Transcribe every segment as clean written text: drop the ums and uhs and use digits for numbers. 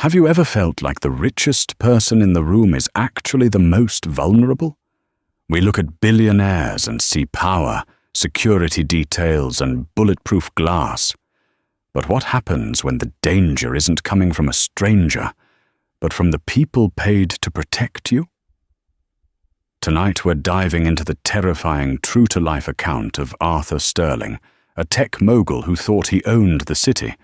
Have you ever felt like the richest person in the room is actually the most vulnerable? We look at billionaires and see power, security details, and bulletproof glass. But what happens when the danger isn't coming from a stranger, but from the people paid to protect you? Tonight we're diving into the terrifying true-to-life account of Arthur Sterling, a tech mogul who thought he owned the city,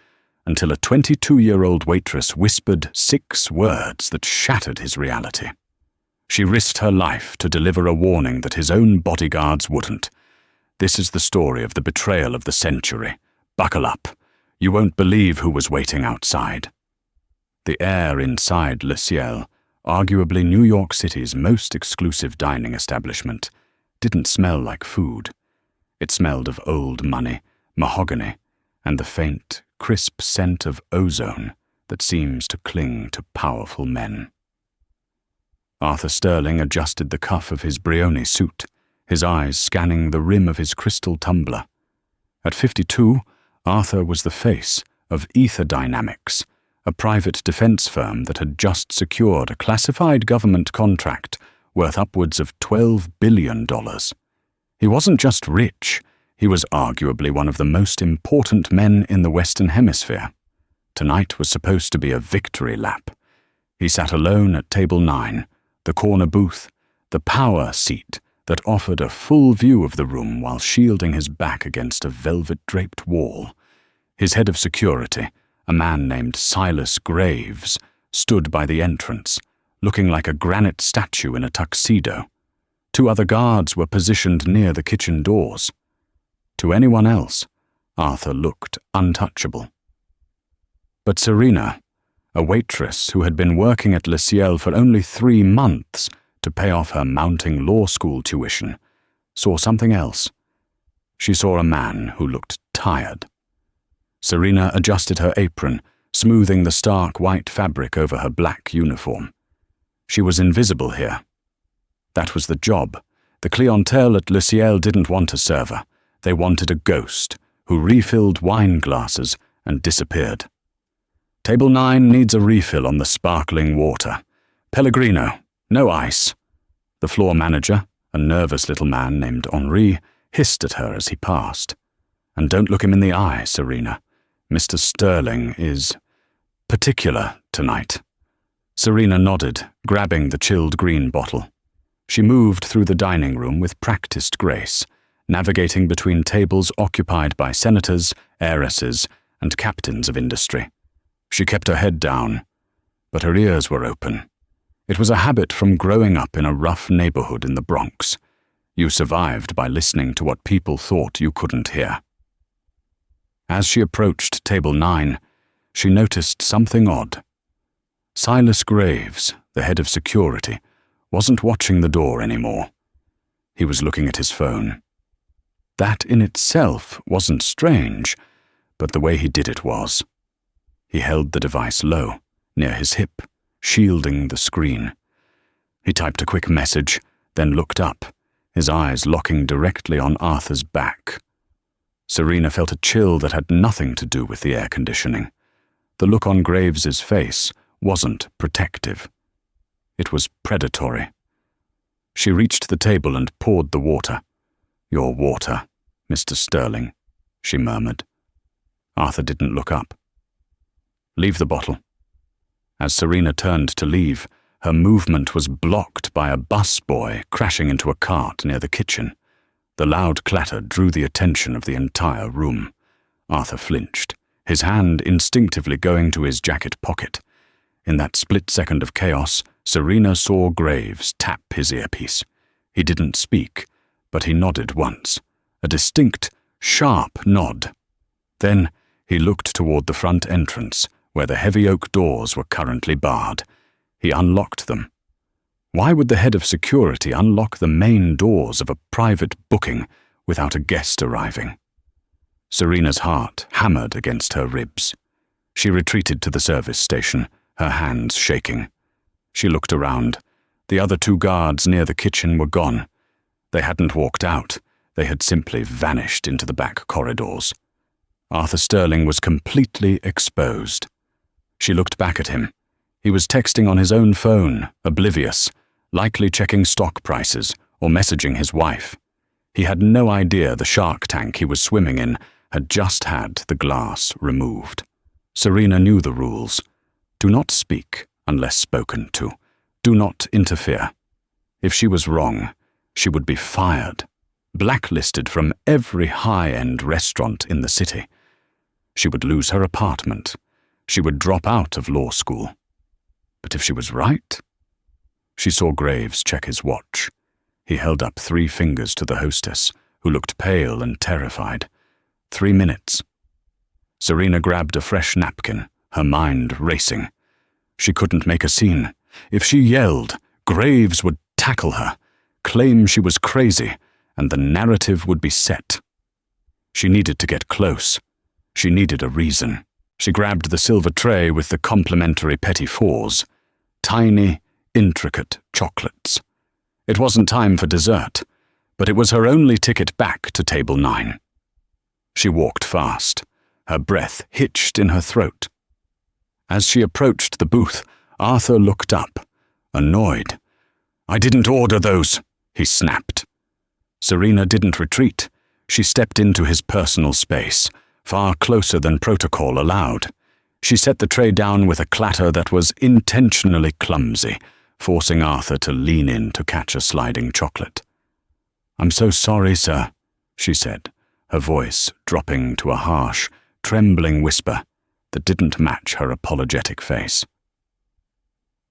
until a 22-year-old waitress whispered 6 words that shattered his reality. She risked her life to deliver a warning that his own bodyguards wouldn't. This is the story of the betrayal of the century. Buckle up. You won't believe who was waiting outside. The air inside Le Ciel, arguably New York City's most exclusive dining establishment, didn't smell like food. It smelled of old money, mahogany, and the faint, crisp scent of ozone that seems to cling to powerful men. Arthur Sterling adjusted the cuff of his Brioni suit, his eyes scanning the rim of his crystal tumbler. At 52, Arthur was the face of Ether Dynamics, a private defense firm that had just secured a classified government contract worth upwards of $12 billion. He wasn't just rich, he was arguably one of the most important men in the Western Hemisphere. Tonight was supposed to be a victory lap. He sat alone at table 9, the corner booth, the power seat that offered a full view of the room while shielding his back against a velvet-draped wall. His head of security, a man named Silas Graves, stood by the entrance, looking like a granite statue in a tuxedo. 2 other guards were positioned near the kitchen doors. To anyone else, Arthur looked untouchable. But Serena, a waitress who had been working at Le Ciel for only 3 months to pay off her mounting law school tuition, saw something else. She saw a man who looked tired. Serena adjusted her apron, smoothing the stark white fabric over her black uniform. She was invisible here. That was the job. The clientele at Le Ciel didn't want a server. They wanted a ghost who refilled wine glasses and disappeared. Table 9 needs a refill on the sparkling water. Pellegrino, no ice. The floor manager, a nervous little man named Henri, hissed at her as he passed. And don't look him in the eye, Serena. Mr. Sterling is particular tonight. Serena nodded, grabbing the chilled green bottle. She moved through the dining room with practiced grace, navigating between tables occupied by senators, heiresses, and captains of industry. She kept her head down, but her ears were open. It was a habit from growing up in a rough neighborhood in the Bronx. You survived by listening to what people thought you couldn't hear. As she approached table 9, she noticed something odd. Silas Graves, the head of security, wasn't watching the door anymore. He was looking at his phone. That in itself wasn't strange, but the way he did it was. He held the device low, near his hip, shielding the screen. He typed a quick message, then looked up, his eyes locking directly on Arthur's back. Serena felt a chill that had nothing to do with the air conditioning. The look on Graves's face wasn't protective. It was predatory. She reached the table and poured the water. "Your water, Mr. Sterling," she murmured. Arthur didn't look up. "Leave the bottle." As Serena turned to leave, her movement was blocked by a busboy crashing into a cart near the kitchen. The loud clatter drew the attention of the entire room. Arthur flinched, his hand instinctively going to his jacket pocket. In that split second of chaos, Serena saw Graves tap his earpiece. He didn't speak, but he nodded once, a distinct, sharp nod. Then he looked toward the front entrance, where the heavy oak doors were currently barred. He unlocked them. Why would the head of security unlock the main doors of a private booking without a guest arriving? Serena's heart hammered against her ribs. She retreated to the service station, her hands shaking. She looked around. The other 2 guards near the kitchen were gone. They hadn't walked out. They had simply vanished into the back corridors. Arthur Sterling was completely exposed. She looked back at him, He was texting on his own phone, oblivious, likely checking stock prices or messaging his wife. He had no idea the shark tank he was swimming in had just had the glass removed. Serena knew the rules. Do not speak unless spoken to. Do not interfere. If she was wrong, she would be fired, blacklisted from every high-end restaurant in the city. She would lose her apartment. She would drop out of law school. But if she was right? She saw Graves check his watch. He held up 3 fingers to the hostess, who looked pale and terrified. 3 minutes. Serena grabbed a fresh napkin, her mind racing. She couldn't make a scene. If she yelled, Graves would tackle her, claim she was crazy, and the narrative would be set. She needed to get close. She needed a reason. She grabbed the silver tray with the complimentary petit fours. Tiny, intricate chocolates. It wasn't time for dessert, but it was her only ticket back to table 9. She walked fast, her breath hitched in her throat. As she approached the booth, Arthur looked up, annoyed. "I didn't order those," he snapped. Serena didn't retreat. She stepped into his personal space, far closer than protocol allowed. She set the tray down with a clatter that was intentionally clumsy, forcing Arthur to lean in to catch a sliding chocolate. "I'm so sorry, sir," she said, her voice dropping to a harsh, trembling whisper that didn't match her apologetic face.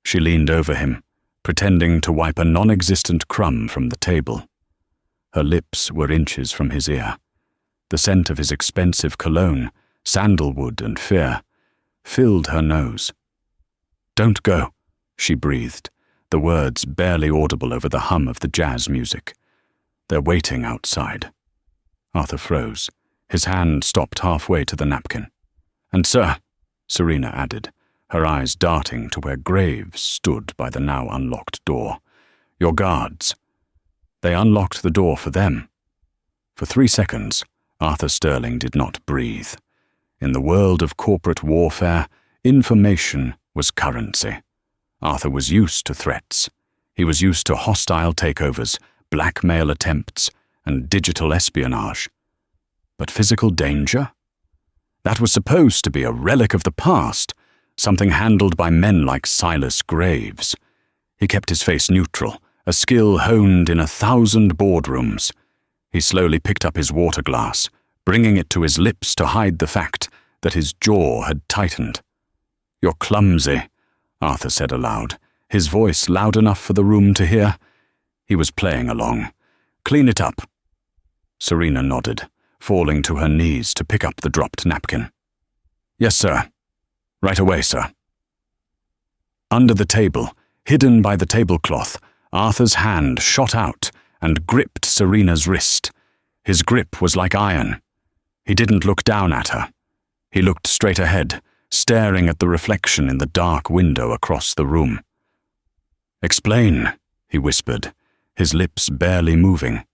She leaned over him, pretending to wipe a non-existent crumb from the table. Her lips were inches from his ear. The scent of his expensive cologne, sandalwood and fear, filled her nose. "Don't go," she breathed, the words barely audible over the hum of the jazz music. "They're waiting outside." Arthur froze. His hand stopped halfway to the napkin. "And sir," Serena added, her eyes darting to where Graves stood by the now unlocked door. "Your guards." They unlocked the door for them. For 3 seconds, Arthur Sterling did not breathe. In the world of corporate warfare, information was currency. Arthur was used to threats. He was used to hostile takeovers, blackmail attempts, and digital espionage. But physical danger? That was supposed to be a relic of the past, something handled by men like Silas Graves. He kept his face neutral, a skill honed in 1,000 boardrooms. He slowly picked up his water glass, bringing it to his lips to hide the fact that his jaw had tightened. "You're clumsy," Arthur said aloud, his voice loud enough for the room to hear. He was playing along. "Clean it up." Serena nodded, falling to her knees to pick up the dropped napkin. "Yes, sir. Right away, sir." Under the table, hidden by the tablecloth, Arthur's hand shot out and gripped Serena's wrist. His grip was like iron. He didn't look down at her. He looked straight ahead, staring at the reflection in the dark window across the room. "Explain," he whispered, his lips barely moving.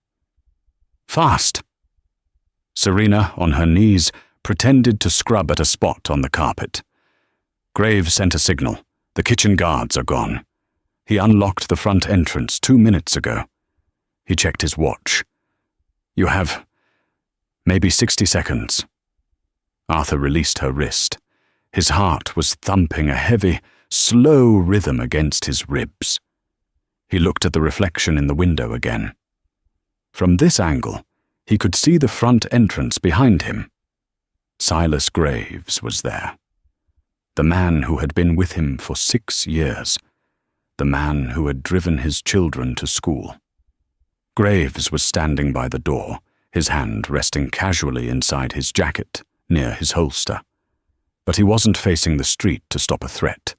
"Fast." Serena, on her knees, pretended to scrub at a spot on the carpet. Graves sent a signal. "The kitchen guards are gone." He unlocked the front entrance 2 minutes ago. He checked his watch. "You have maybe 60 seconds." Arthur released her wrist. His heart was thumping a heavy, slow rhythm against his ribs. He looked at the reflection in the window again. From this angle, he could see the front entrance behind him. Silas Graves was there. The man who had been with him for 6 years. The man who had driven his children to school. Graves was standing by the door, his hand resting casually inside his jacket, near his holster. But he wasn't facing the street to stop a threat.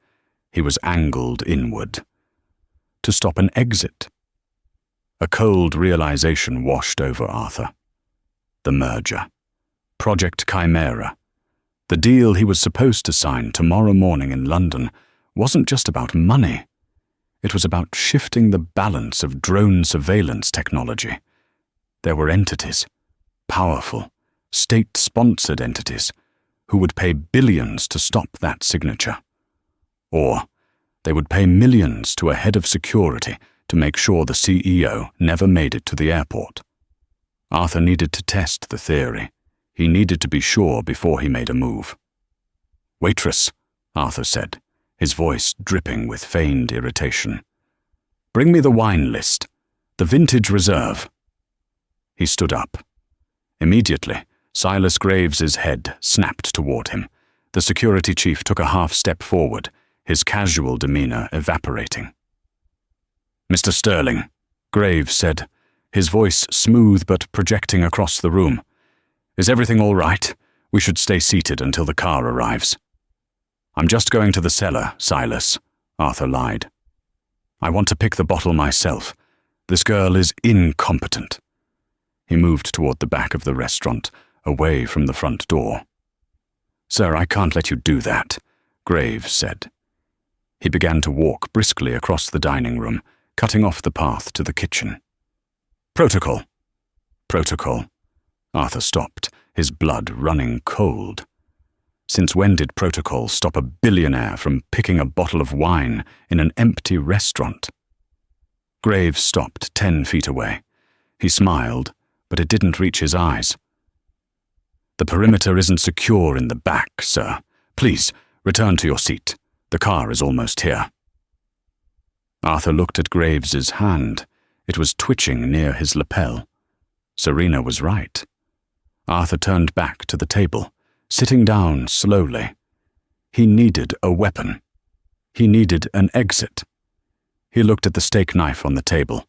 He was angled inward. To stop an exit. A cold realization washed over Arthur. The merger. Project Chimera. The deal he was supposed to sign tomorrow morning in London wasn't just about money. It was about shifting the balance of drone surveillance technology. There were entities, powerful, state-sponsored entities, who would pay billions to stop that signature. Or They would pay millions to a head of security to make sure the CEO never made it to the airport. Arthur needed to test the theory. He needed to be sure before he made a move. "Waitress," Arthur said, his voice dripping with feigned irritation. "Bring me the wine list, the vintage reserve." He stood up. Immediately, Silas Graves's head snapped toward him. The security chief took a half step forward, his casual demeanor evaporating. "Mr. Sterling," Graves said, his voice smooth but projecting across the room. "Is everything all right? We should stay seated until the car arrives." "I'm just going to the cellar, Silas," Arthur lied. "I want to pick the bottle myself. This girl is incompetent." He moved toward the back of the restaurant, away from the front door. "Sir, I can't let you do that," Graves said. He began to walk briskly across the dining room, cutting off the path to the kitchen. "Protocol." "Protocol." Arthur stopped, his blood running cold. Since when did protocol stop a billionaire from picking a bottle of wine in an empty restaurant? Graves stopped 10 feet away. He smiled, but it didn't reach his eyes. "The perimeter isn't secure in the back, sir. Please, return to your seat. The car is almost here." Arthur looked at Graves's hand. It was twitching near his lapel. Serena was right. Arthur turned back to the table, sitting down slowly. He needed a weapon. He needed an exit. He looked at the steak knife on the table,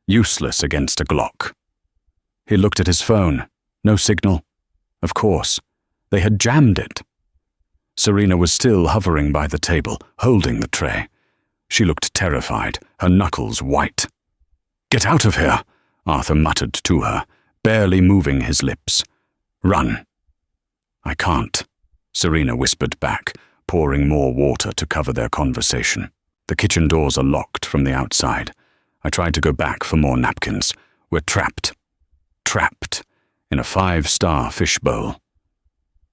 useless against a Glock. He looked at his phone. No signal. Of course, they had jammed it. Serena was still hovering by the table, holding the tray. She looked terrified, her knuckles white. "Get out of here," Arthur muttered to her, barely moving his lips. "Run." "I can't," Serena whispered back, pouring more water to cover their conversation. "The kitchen doors are locked from the outside. I tried to go back for more napkins. We're trapped. Trapped in a 5-star fishbowl."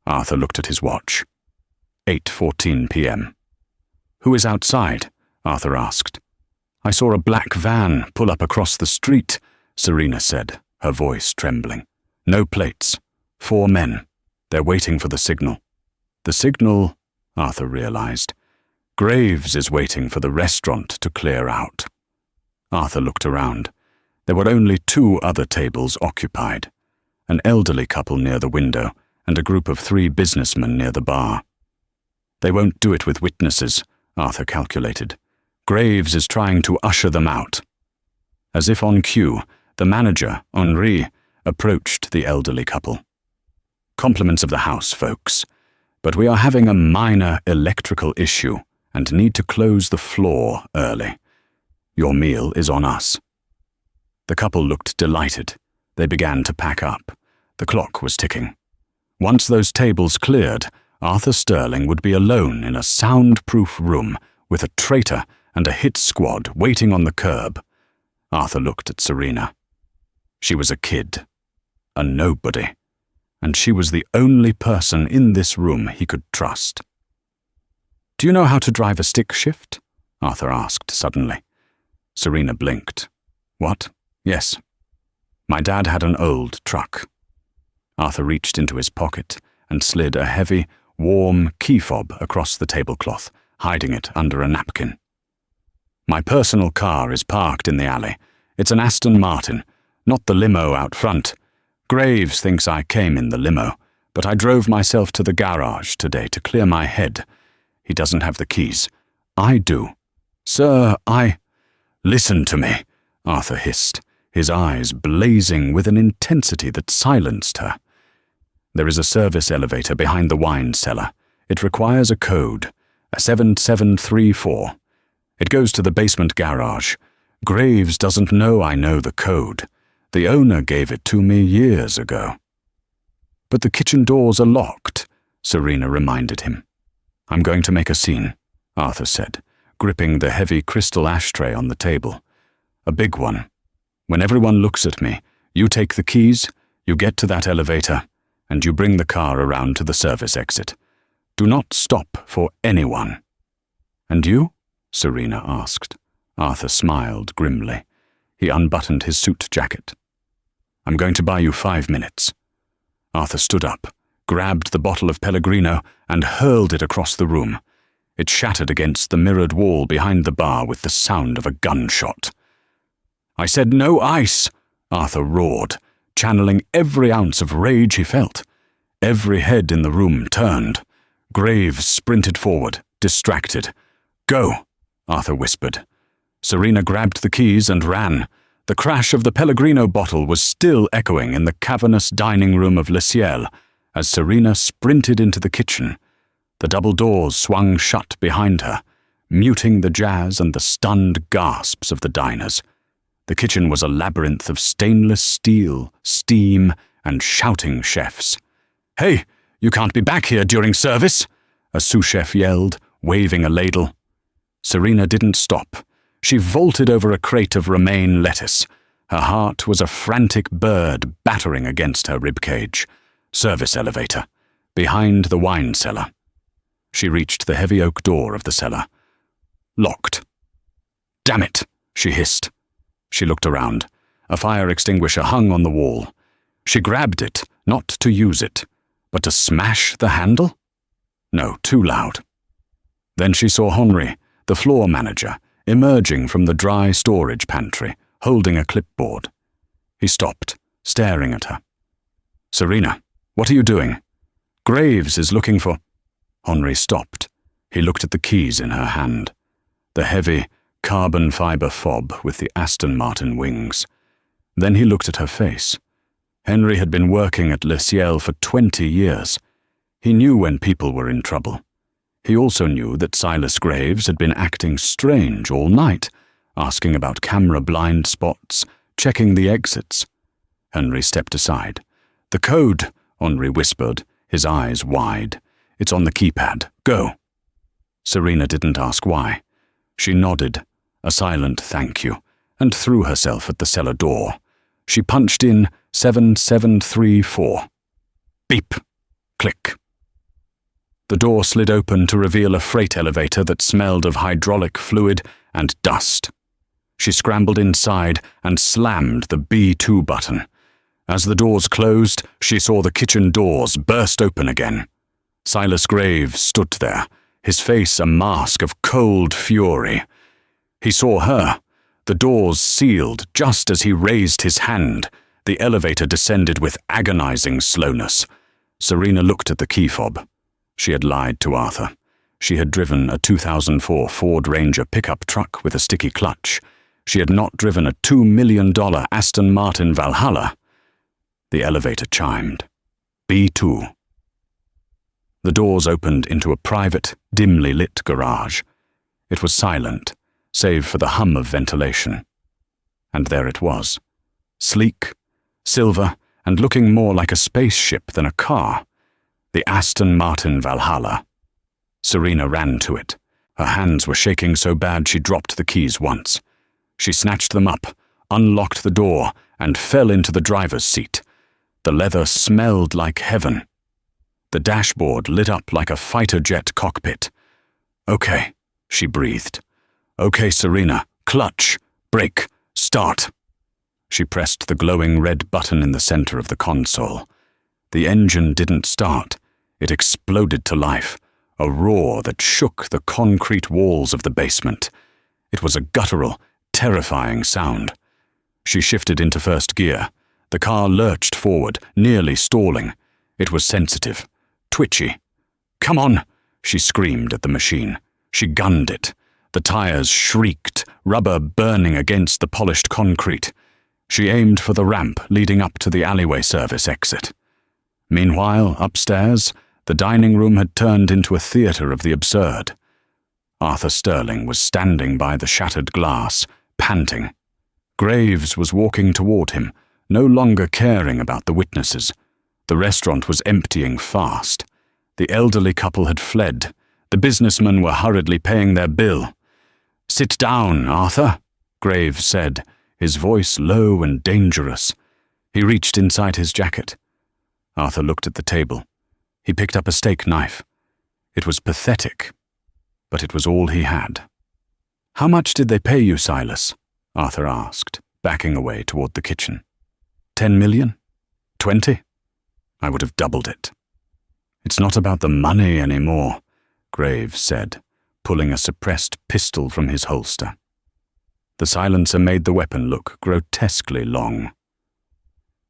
Arthur looked at his watch. 8:14 p.m. "Who is outside?" Arthur asked. "I saw a black van pull up across the street," Serena said, her voice trembling. "No plates. 4 men. They're waiting for the signal." "The signal," Arthur realized. "Graves is waiting for the restaurant to clear out." Arthur looked around. There were only 2 other tables occupied. An elderly couple near the window and a group of 3 businessmen near the bar. They won't do it with witnesses, Arthur calculated. Graves is trying to usher them out. As if on cue, the manager, Henri, approached the elderly couple. "Compliments of the house, folks, but we are having a minor electrical issue and need to close the floor early. Your meal is on us." The couple looked delighted. They began to pack up. The clock was ticking. Once those tables cleared, Arthur Sterling would be alone in a soundproof room with a traitor and a hit squad waiting on the curb. Arthur looked at Serena. She was a kid, a nobody, and she was the only person in this room he could trust. "Do you know how to drive a stick shift?" Arthur asked suddenly. Serena blinked. "What? Yes. My dad had an old truck." Arthur reached into his pocket and slid a heavy, warm key fob across the tablecloth, hiding it under a napkin. "My personal car is parked in the alley. It's an Aston Martin, not the limo out front. Graves thinks I came in the limo, but I drove myself to the garage today to clear my head. He doesn't have the keys. I do. Sir, Listen to me," Arthur hissed, his eyes blazing with an intensity that silenced her. "There is a service elevator behind the wine cellar. It requires a code, a 7734. It goes to the basement garage. Graves doesn't know I know the code. The owner gave it to me years ago." "But the kitchen doors are locked," Serena reminded him. "I'm going to make a scene," Arthur said, gripping the heavy crystal ashtray on the table. "A big one. When everyone looks at me, you take the keys, you get to that elevator, and you bring the car around to the service exit. Do not stop for anyone." "And you?" Serena asked. Arthur smiled grimly. He unbuttoned his suit jacket. I'm going to buy you 5 minutes. Arthur stood up, grabbed the bottle of Pellegrino, and hurled it across the room. It shattered against the mirrored wall behind the bar with the sound of a gunshot. I said no ice, Arthur roared, channeling every ounce of rage he felt. Every head in the room turned. Graves sprinted forward, distracted. Go, Arthur whispered. Serena grabbed the keys and ran. The crash of the Pellegrino bottle was still echoing in the cavernous dining room of Le Ciel as Serena sprinted into the kitchen. The double doors swung shut behind her, muting the jazz and the stunned gasps of the diners. The kitchen was a labyrinth of stainless steel, steam, and shouting chefs. Hey, you can't be back here during service, a sous chef yelled, waving a ladle. Serena didn't stop. She vaulted over a crate of romaine lettuce. Her heart was a frantic bird battering against her ribcage. Service elevator, behind the wine cellar. She reached the heavy oak door of the cellar. Locked. Damn it, she hissed. She looked around. A fire extinguisher hung on the wall. She grabbed it, not to use it, but to smash the handle? No, too loud. Then she saw Henri, the floor manager, emerging from the dry storage pantry, holding a clipboard. He stopped, staring at her. Serena, what are you doing? Graves is looking for... Henri stopped. He looked at the keys in her hand. The heavy, carbon fiber fob with the Aston Martin wings. Then he looked at her face. Henri had been working at Le Ciel for 20 years. He knew when people were in trouble. He also knew that Silas Graves had been acting strange all night, asking about camera blind spots, checking the exits. Henri stepped aside. The code, Henri whispered, his eyes wide. It's on the keypad. Go. Serena didn't ask why. She nodded, a silent thank you, and threw herself at the cellar door. She punched in 7734. Beep. Click. The door slid open to reveal a freight elevator that smelled of hydraulic fluid and dust. She scrambled inside and slammed the B2 button. As the doors closed, she saw the kitchen doors burst open again. Silas Graves stood there, his face a mask of cold fury. He saw her. The doors sealed just as he raised his hand. The elevator descended with agonizing slowness. Serena looked at the key fob. She had lied to Arthur. She had driven a 2004 Ford Ranger pickup truck with a sticky clutch. She had not driven a $2 million Aston Martin Valhalla. The elevator chimed. B2. The doors opened into a private, dimly lit garage. It was silent, save for the hum of ventilation. And there it was, sleek, silver, and looking more like a spaceship than a car. The Aston Martin Valhalla. Serena ran to it. Her hands were shaking so bad she dropped the keys once. She snatched them up, unlocked the door, and fell into the driver's seat. The leather smelled like heaven. The dashboard lit up like a fighter jet cockpit. Okay, she breathed. Okay, Serena, clutch, brake, start. She pressed the glowing red button in the center of the console. The engine didn't start. It exploded to life, a roar that shook the concrete walls of the basement. It was a guttural, terrifying sound. She shifted into first gear. The car lurched forward, nearly stalling. It was sensitive, twitchy. Come on, she screamed at the machine. She gunned it. The tires shrieked, rubber burning against the polished concrete. She aimed for the ramp leading up to the alleyway service exit. Meanwhile, upstairs, the dining room had turned into a theater of the absurd. Arthur Sterling was standing by the shattered glass, panting. Graves was walking toward him, no longer caring about the witnesses. The restaurant was emptying fast. The elderly couple had fled. The businessmen were hurriedly paying their bill. "Sit down, Arthur," Graves said, his voice low and dangerous. He reached inside his jacket. Arthur looked at the table. He picked up a steak knife. It was pathetic, but it was all he had. "How much did they pay you, Silas?" Arthur asked, backing away toward the kitchen. 10 million? 20? I would have doubled it. It's not about the money anymore, Graves said, pulling a suppressed pistol from his holster. The silencer made the weapon look grotesquely long.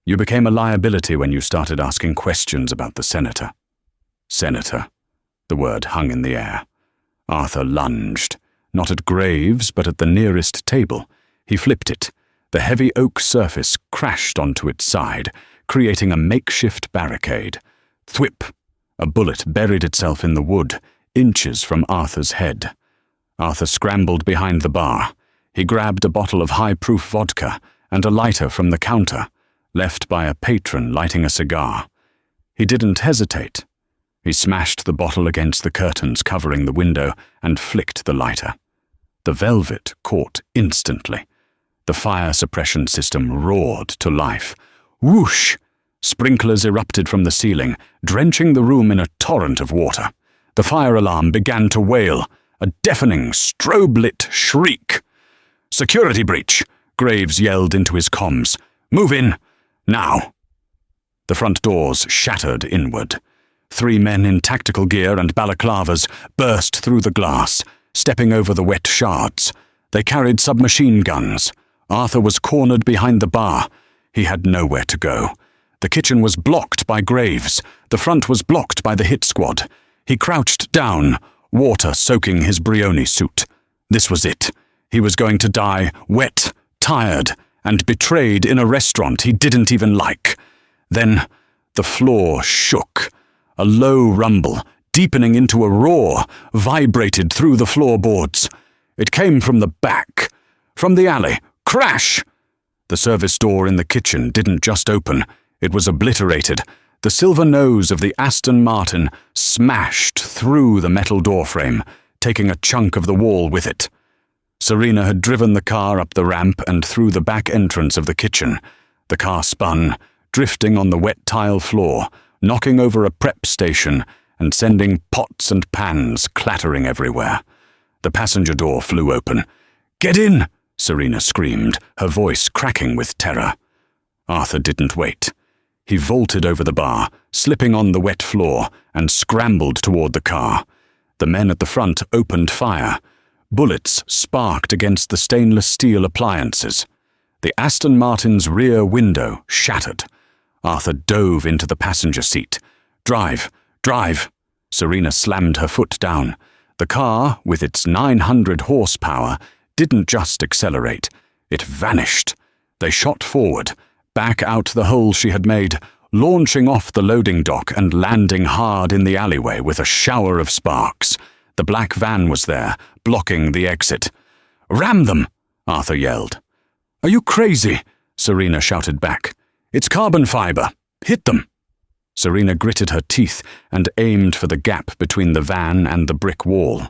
You became a liability when you started asking questions about the senator. Senator. The word hung in the air. Arthur lunged, not at Graves, but at the nearest table. He flipped it. The heavy oak surface crashed onto its side, creating a makeshift barricade. Thwip! A bullet buried itself in the wood, inches from Arthur's head. Arthur scrambled behind the bar. He grabbed a bottle of high-proof vodka and a lighter from the counter, left by a patron lighting a cigar. He didn't hesitate. He smashed the bottle against the curtains covering the window and flicked the lighter. The velvet caught instantly. The fire suppression system roared to life. Whoosh! Sprinklers erupted from the ceiling, drenching the room in a torrent of water. The fire alarm began to wail, a deafening, strobe-lit shriek. "Security breach!" Graves yelled into his comms. "Move in! Now!" The front doors shattered inward. 3 men in tactical gear and balaclavas burst through the glass, stepping over the wet shards. They carried submachine guns. Arthur was cornered behind the bar. He had nowhere to go. The kitchen was blocked by Graves. The front was blocked by the hit squad. He crouched down, water soaking his Brioni suit. This was it. He was going to die wet, tired, and betrayed in a restaurant he didn't even like. Then the floor shook. A low rumble, deepening into a roar, vibrated through the floorboards. It came from the back, from the alley. Crash! The service door in the kitchen didn't just open, it was obliterated. The silver nose of the Aston Martin smashed through the metal doorframe, taking a chunk of the wall with it. Serena had driven the car up the ramp and through the back entrance of the kitchen. The car spun, drifting on the wet tile floor, knocking over a prep station and sending pots and pans clattering everywhere. The passenger door flew open. "Get in!" Serena screamed, her voice cracking with terror. Arthur didn't wait. He vaulted over the bar, slipping on the wet floor, and scrambled toward the car. The men at the front opened fire. Bullets sparked against the stainless steel appliances. The Aston Martin's rear window shattered. Arthur dove into the passenger seat. "Drive! Drive!" Serena slammed her foot down. The car, with its 900 horsepower, didn't just accelerate. It vanished. They shot forward, back out the hole she had made, launching off the loading dock and landing hard in the alleyway with a shower of sparks. The black van was there, blocking the exit. "Ram them!" Arthur yelled. "Are you crazy?" Serena shouted back. "It's carbon fiber. Hit them!" Serena gritted her teeth and aimed for the gap between the van and the brick wall.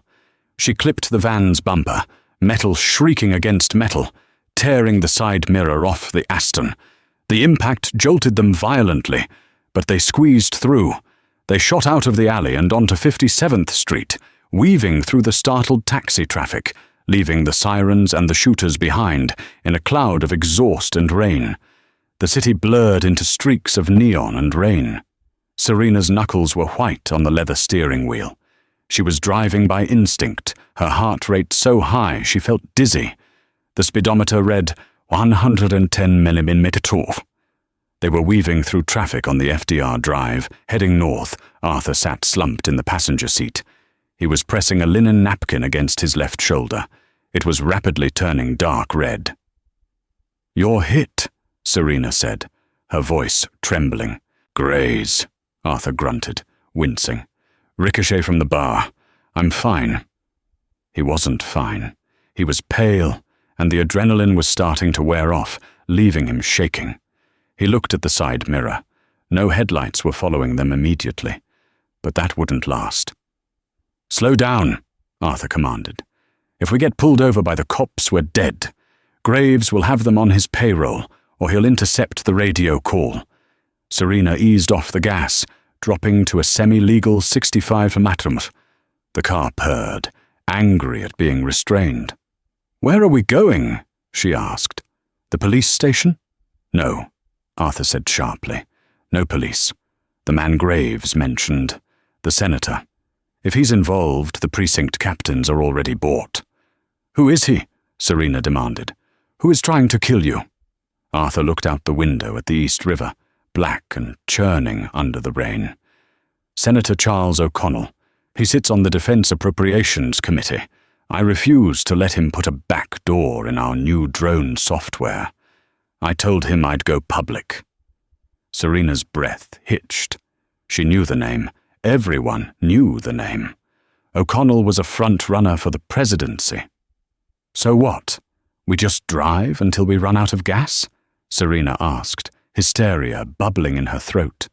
She clipped the van's bumper, metal shrieking against metal, tearing the side mirror off the Aston. The impact jolted them violently, but they squeezed through. They shot out of the alley and onto 57th Street, weaving through the startled taxi traffic, leaving the sirens and the shooters behind in a cloud of exhaust and rain. The city blurred into streaks of neon and rain. Serena's knuckles were white on the leather steering wheel. She was driving by instinct, her heart rate so high she felt dizzy. The speedometer read 110 mm. They were weaving through traffic on the FDR drive, heading north. Arthur sat slumped in the passenger seat. He was pressing a linen napkin against his left shoulder. It was rapidly turning dark red. "You're hit," Serena said, her voice trembling. "Graze," Arthur grunted, wincing. "Ricochet from the bar. I'm fine." He wasn't fine. He was pale, and the adrenaline was starting to wear off, leaving him shaking. He looked at the side mirror. No headlights were following them immediately, but that wouldn't last. "Slow down," Arthur commanded. "If we get pulled over by the cops, we're dead. Graves will have them on his payroll, or he'll intercept the radio call." Serena eased off the gas, dropping to a semi-legal 65 km. The car purred, angry at being restrained. "Where are we going?" she asked. "The police station?" "No," Arthur said sharply. "No police. The man Graves mentioned. The senator. If he's involved, the precinct captains are already bought." "Who is he?" Serena demanded. "Who is trying to kill you?" Arthur looked out the window at the East River, black and churning under the rain. "Senator Charles O'Connell. He sits on the Defense Appropriations Committee. I refuse to let him put a back door in our new drone software. I told him I'd go public." Serena's breath hitched. She knew the name. Everyone knew the name. O'Connell was a front-runner for the presidency. "So what? We just drive until we run out of gas?" Serena asked, hysteria bubbling in her throat.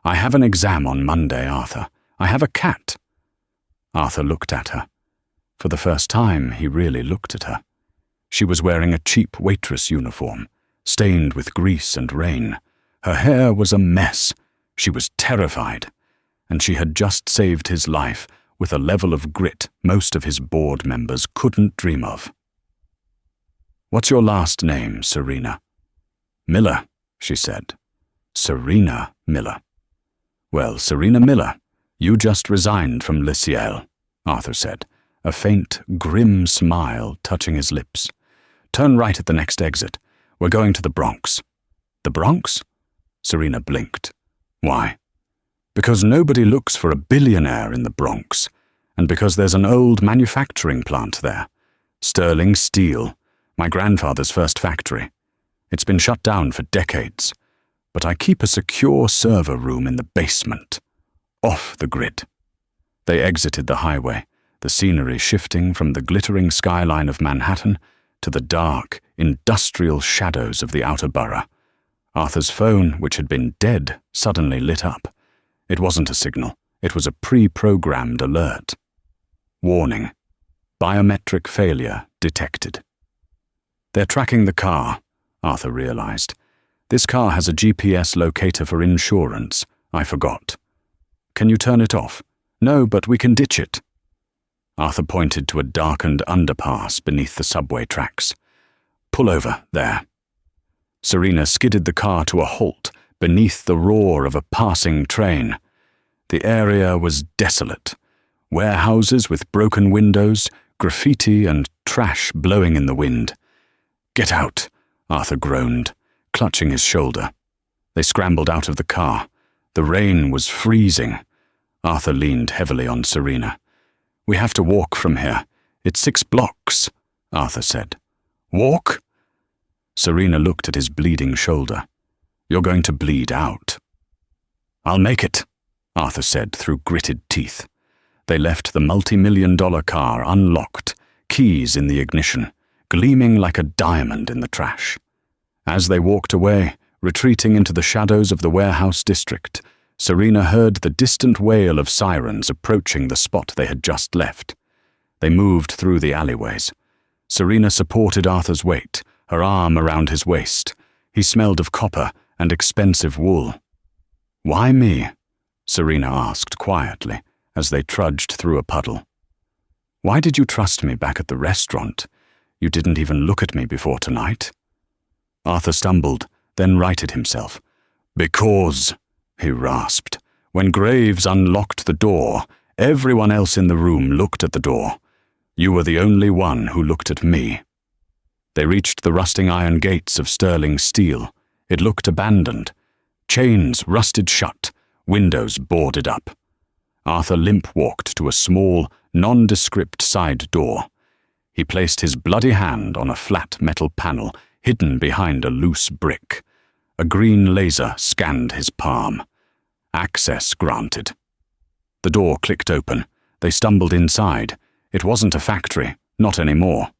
"I have an exam on Monday, Arthur. I have a cat." Arthur looked at her. For the first time, he really looked at her. She was wearing a cheap waitress uniform, stained with grease and rain. Her hair was a mess. She was terrified. And she had just saved his life with a level of grit most of his board members couldn't dream of. "What's your last name, Serena?" "Miller," she said. "Serena Miller." "Well, Serena Miller, you just resigned from Le Ciel," Arthur said, a faint, grim smile touching his lips. "Turn right at the next exit. We're going to the Bronx." "The Bronx?" Serena blinked. "Why?" "Because nobody looks for a billionaire in the Bronx, and because there's an old manufacturing plant there. Sterling Steel, my grandfather's first factory. It's been shut down for decades, but I keep a secure server room in the basement, off the grid." They exited the highway, the scenery shifting from the glittering skyline of Manhattan to the dark, industrial shadows of the outer borough. Arthur's phone, which had been dead, suddenly lit up. It wasn't a signal. It was a pre-programmed alert. Warning. Biometric failure detected. "They're tracking the car," Arthur realized. "This car has a GPS locator for insurance. I forgot." "Can you turn it off?" "No, but we can ditch it." Arthur pointed to a darkened underpass beneath the subway tracks. "Pull over, there." Serena skidded the car to a halt beneath the roar of a passing train. The area was desolate. Warehouses with broken windows, graffiti and trash blowing in the wind. "Get out," Arthur groaned, clutching his shoulder. They scrambled out of the car. The rain was freezing. Arthur leaned heavily on Serena. "We have to walk from here. It's 6 blocks, Arthur said. "Walk?" Serena looked at his bleeding shoulder. "You're going to bleed out." "I'll make it," Arthur said through gritted teeth. They left the multi-million-dollar car unlocked, keys in the ignition, gleaming like a diamond in the trash. As they walked away, retreating into the shadows of the warehouse district, Serena heard the distant wail of sirens approaching the spot they had just left. They moved through the alleyways. Serena supported Arthur's weight, her arm around his waist. He smelled of copper and expensive wool. "Why me?" Serena asked quietly as they trudged through a puddle. "Why did you trust me back at the restaurant? You didn't even look at me before tonight." Arthur stumbled, then righted himself. "Because," he rasped, "when Graves unlocked the door, everyone else in the room looked at the door. You were the only one who looked at me." They reached the rusting iron gates of Sterling Steel. It looked abandoned. Chains rusted shut, windows boarded up. Arthur limp-walked to a small, nondescript side door. He placed his bloody hand on a flat metal panel hidden behind a loose brick. A green laser scanned his palm. Access granted. The door clicked open. They stumbled inside. It wasn't a factory, not anymore.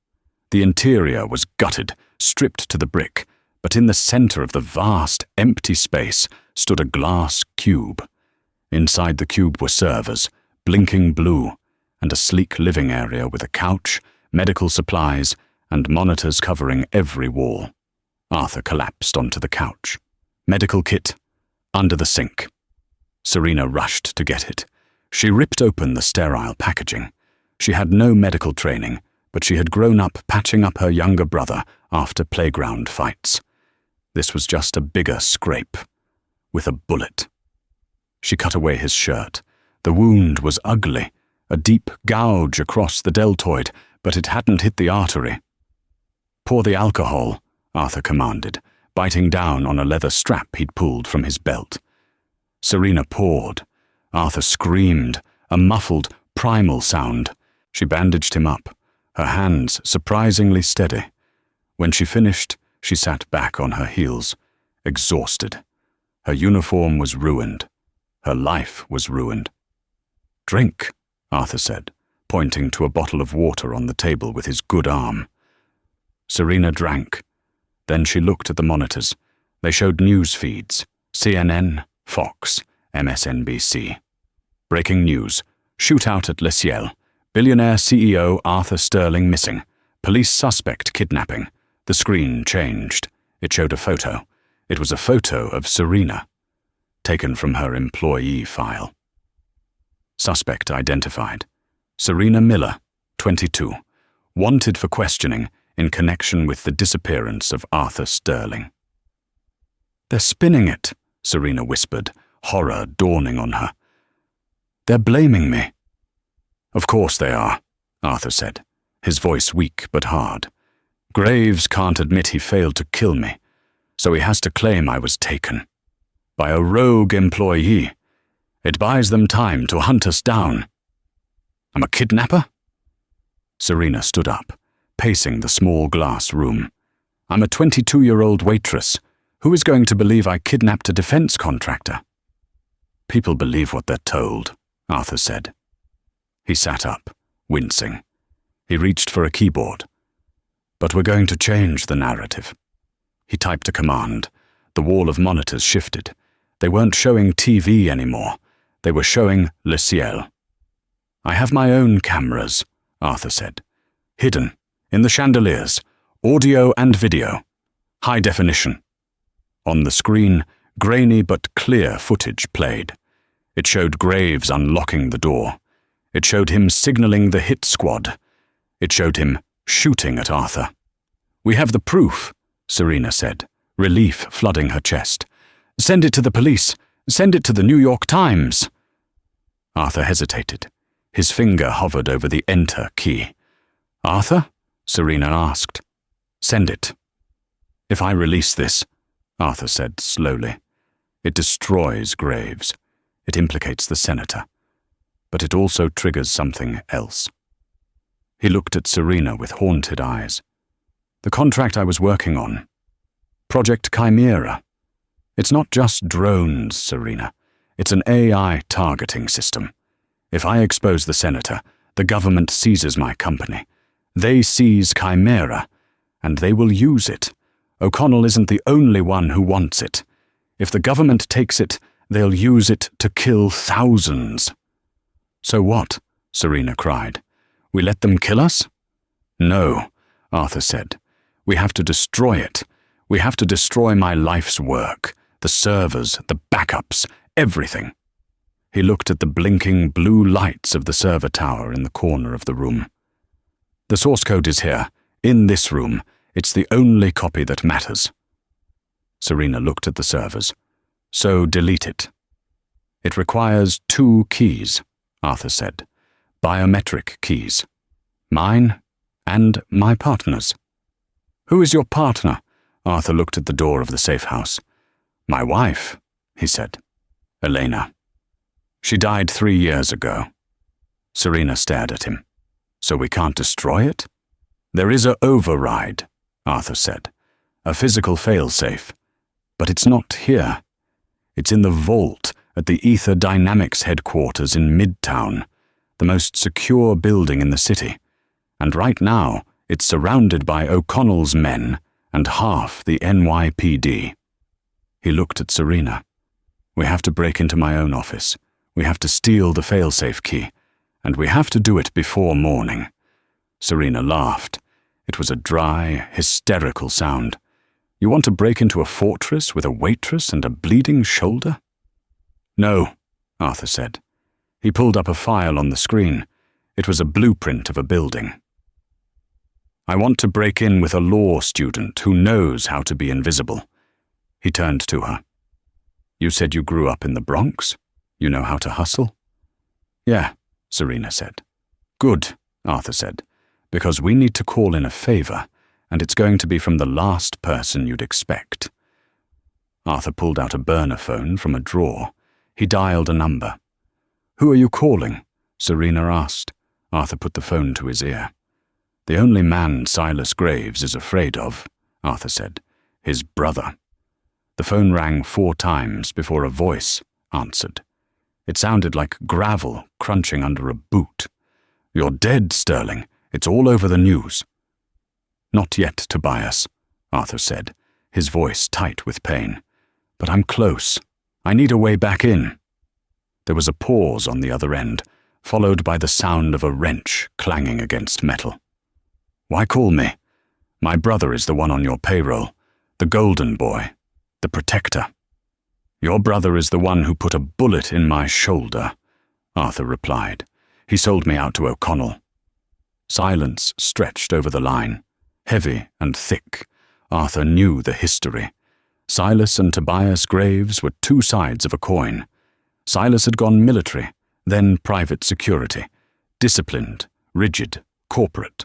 The interior was gutted, stripped to the brick, but in the center of the vast, empty space stood a glass cube. Inside the cube were servers, blinking blue, and a sleek living area with a couch, medical supplies, and monitors covering every wall. Arthur collapsed onto the couch. Medical kit, under the sink. Serena rushed to get it. She ripped open the sterile packaging. She had no medical training, but she had grown up patching up her younger brother after playground fights. This was just a bigger scrape, with a bullet. She cut away his shirt. The wound was ugly, a deep gouge across the deltoid, but it hadn't hit the artery. "Pour the alcohol," Arthur commanded, biting down on a leather strap he'd pulled from his belt. Serena poured. Arthur screamed, a muffled, primal sound. She bandaged him up, her hands surprisingly steady. When she finished, she sat back on her heels, exhausted. Her uniform was ruined. Her life was ruined. "Drink," Arthur said, pointing to a bottle of water on the table with his good arm. Serena drank. Then she looked at the monitors. They showed news feeds: CNN, Fox, MSNBC. Breaking news: shootout at Le Ciel. Billionaire CEO Arthur Sterling missing. Police suspect kidnapping. The screen changed. It showed a photo. It was a photo of Serena, taken from her employee file. Suspect identified: Serena Miller, 22, wanted for questioning in connection with the disappearance of Arthur Sterling. "They're spinning it," Serena whispered, horror dawning on her. "They're blaming me." "Of course they are," Arthur said, his voice weak but hard. "Graves can't admit he failed to kill me, so he has to claim I was taken. By a rogue employee. It buys them time to hunt us down." "I'm a kidnapper?" Serena stood up, pacing the small glass room. "I'm a 22-year-old waitress. Who is going to believe I kidnapped a defense contractor?" "People believe what they're told," Arthur said. He sat up, wincing. He reached for a keyboard. "But we're going to change the narrative." He typed a command. The wall of monitors shifted. They weren't showing TV anymore. They were showing Le Ciel. "I have my own cameras," Arthur said. "Hidden, in the chandeliers, audio and video. High definition." On the screen, grainy but clear footage played. It showed Graves unlocking the door. It showed him signaling the hit squad. It showed him shooting at Arthur. "We have the proof," Serena said, relief flooding her chest. "Send it to the police. Send it to the New York Times." Arthur hesitated. His finger hovered over the enter key. "Arthur?" Serena asked. "Send it." "If I release this," Arthur said slowly, "it destroys Graves. It implicates the senator. But it also triggers something else." He looked at Serena with haunted eyes. "The contract I was working on. Project Chimera. It's not just drones, Serena. It's an AI targeting system. If I expose the senator, the government seizes my company. They seize Chimera, and they will use it. O'Connell isn't the only one who wants it. If the government takes it, they'll use it to kill thousands." "So what?" Serena cried. "We let them kill us?" "No," Arthur said. "We have to destroy it. We have to destroy my life's work, the servers, the backups, everything." He looked at the blinking blue lights of the server tower in the corner of the room. "The source code is here, in this room. It's the only copy that matters." Serena looked at the servers. "So delete it." "It requires 2 keys," Arthur said. "Biometric keys. Mine and my partner's." "Who is your partner?" Arthur looked at the door of the safe house. "My wife," he said. "Elena. She died 3 years ago." Serena stared at him. "So we can't destroy it?" "There is a override," Arthur said. "A physical failsafe. But it's not here. It's in the vault at the Ether Dynamics headquarters in Midtown, the most secure building in the city. And right now, it's surrounded by O'Connell's men and half the NYPD. He looked at Serena. "We have to break into my own office. We have to steal the failsafe key. And we have to do it before morning." Serena laughed. It was a dry, hysterical sound. "You want to break into a fortress with a waitress and a bleeding shoulder?" "No," Arthur said. He pulled up a file on the screen. It was a blueprint of a building. I want to break in with a law student who knows how to be invisible. He turned to her. You said you grew up in the Bronx? You know how to hustle? Yeah, Serena said. Good, Arthur said, because we need to call in a favor, and it's going to be from the last person you'd expect. Arthur pulled out a burner phone from a drawer. He dialed a number. Who are you calling? Serena asked. Arthur put the phone to his ear. The only man Silas Graves is afraid of, Arthur said, his brother. The phone rang 4 times before a voice answered. It sounded like gravel crunching under a boot. You're dead, Sterling. It's all over the news. Not yet, Tobias, Arthur said, his voice tight with pain. But I'm close. I need a way back in. There was a pause on the other end, followed by the sound of a wrench clanging against metal. Why call me? My brother is the one on your payroll, the golden boy, the protector. Your brother is the one who put a bullet in my shoulder, Arthur replied. He sold me out to O'Connell. Silence stretched over the line, heavy and thick. Arthur knew the history. Silas and Tobias Graves were 2 sides of a coin. Silas had gone military, then private security, disciplined, rigid, corporate.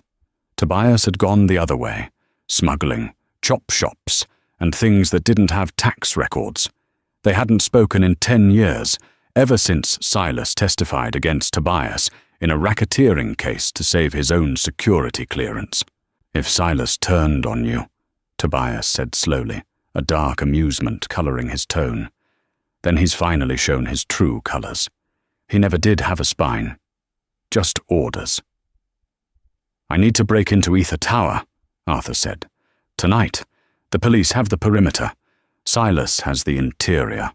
Tobias had gone the other way, smuggling, chop shops, and things that didn't have tax records. They hadn't spoken in 10 years, ever since Silas testified against Tobias in a racketeering case to save his own security clearance. If Silas turned on you, Tobias said slowly, a dark amusement coloring his tone, then he's finally shown his true colors. He never did have a spine, just orders. I need to break into Ether Tower, Arthur said. Tonight. The police have the perimeter. Silas has the interior.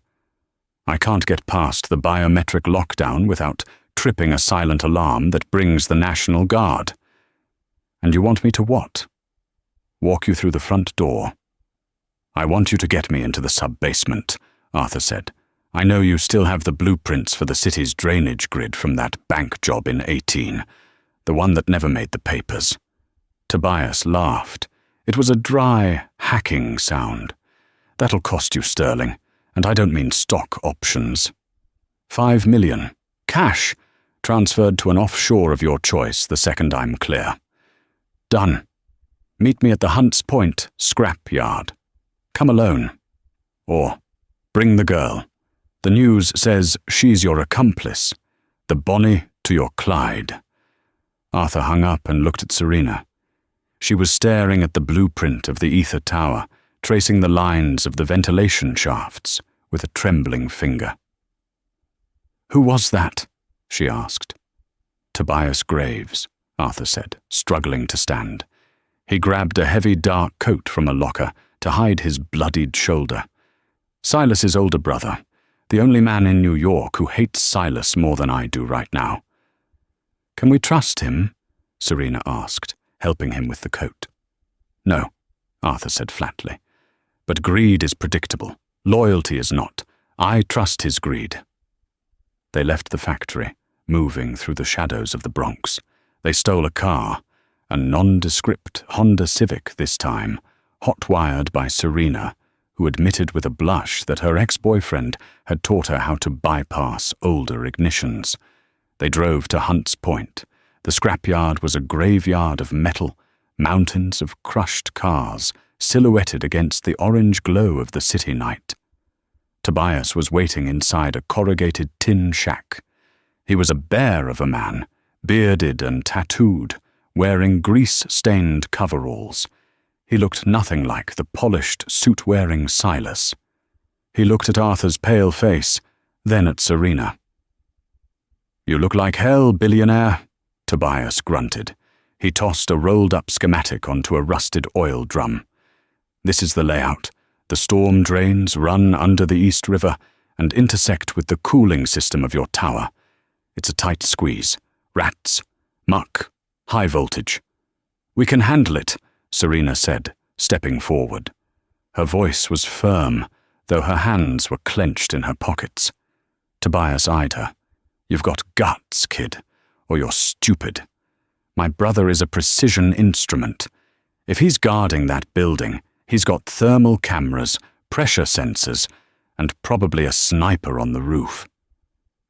I can't get past the biometric lockdown without tripping a silent alarm that brings the National Guard. And you want me to what? Walk you through the front door. I want you to get me into the sub-basement, Arthur said. I know you still have the blueprints for the city's drainage grid from that bank job in 18, the one that never made the papers. Tobias laughed. It was a dry, hacking sound. That'll cost you, Sterling, and I don't mean stock options. 5 million, cash, transferred to an offshore of your choice the second I'm clear. Done. Meet me at the Hunts Point scrap yard. Come alone. Or bring the girl. The news says she's your accomplice, the Bonnie to your Clyde. Arthur hung up and looked at Serena. She was staring at the blueprint of the Ether Tower, tracing the lines of the ventilation shafts with a trembling finger. Who was that? She asked. Tobias Graves, Arthur said, struggling to stand. He grabbed a heavy dark coat from a locker to hide his bloodied shoulder. Silas's older brother, the only man in New York who hates Silas more than I do right now. Can we trust him? Serena asked, helping him with the coat. No, Arthur said flatly. But greed is predictable. Loyalty is not. I trust his greed. They left the factory, moving through the shadows of the Bronx. They stole a car, a nondescript Honda Civic this time, hot-wired by Serena, who admitted with a blush that her ex-boyfriend had taught her how to bypass older ignitions. They drove to Hunts Point. The scrapyard was a graveyard of metal, mountains of crushed cars, silhouetted against the orange glow of the city night. Tobias was waiting inside a corrugated tin shack. He was a bear of a man, bearded and tattooed, wearing grease-stained coveralls. He looked nothing like the polished, suit-wearing Silas. He looked at Arthur's pale face, then at Serena. You look like hell, billionaire, Tobias grunted. He tossed a rolled-up schematic onto a rusted oil drum. This is the layout. The storm drains run under the East River and intersect with the cooling system of your tower. It's a tight squeeze. Rats, muck, high voltage. We can handle it, Serena said, stepping forward. Her voice was firm, though her hands were clenched in her pockets. Tobias eyed her. You've got guts, kid, or you're stupid. My brother is a precision instrument. If he's guarding that building, he's got thermal cameras, pressure sensors, and probably a sniper on the roof.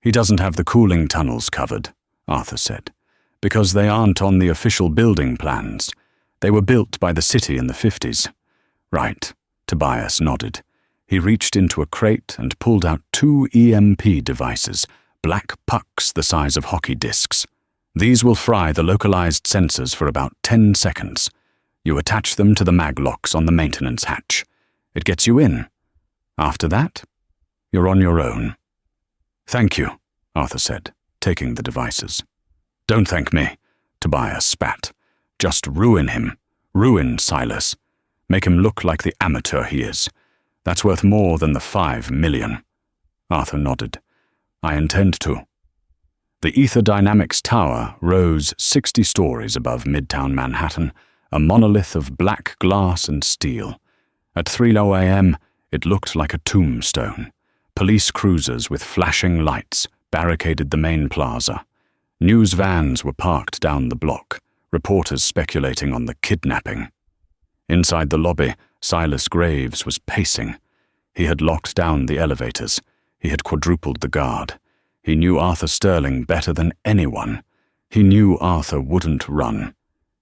He doesn't have the cooling tunnels covered, Arthur said, because they aren't on the official building plans. They were built by the city in the 50s. Right, Tobias nodded. He reached into a crate and pulled out 2 EMP devices, black pucks the size of hockey discs. These will fry the localized sensors for about 10 seconds. You attach them to the mag locks on the maintenance hatch. It gets you in. After that, you're on your own. Thank you, Arthur said, taking the devices. Don't thank me, Tobias spat. Just ruin him. Ruin Silas. Make him look like the amateur he is. That's worth more than the 5 million. Arthur nodded. I intend to. The Ether Dynamics Tower rose 60 stories above Midtown Manhattan, a monolith of black glass and steel. At 3:00 a.m., it looked like a tombstone. Police cruisers with flashing lights barricaded the main plaza. News vans were parked down the block, reporters speculating on the kidnapping. Inside the lobby, Silas Graves was pacing. He had locked down the elevators. He had quadrupled the guard. He knew Arthur Sterling better than anyone. He knew Arthur wouldn't run.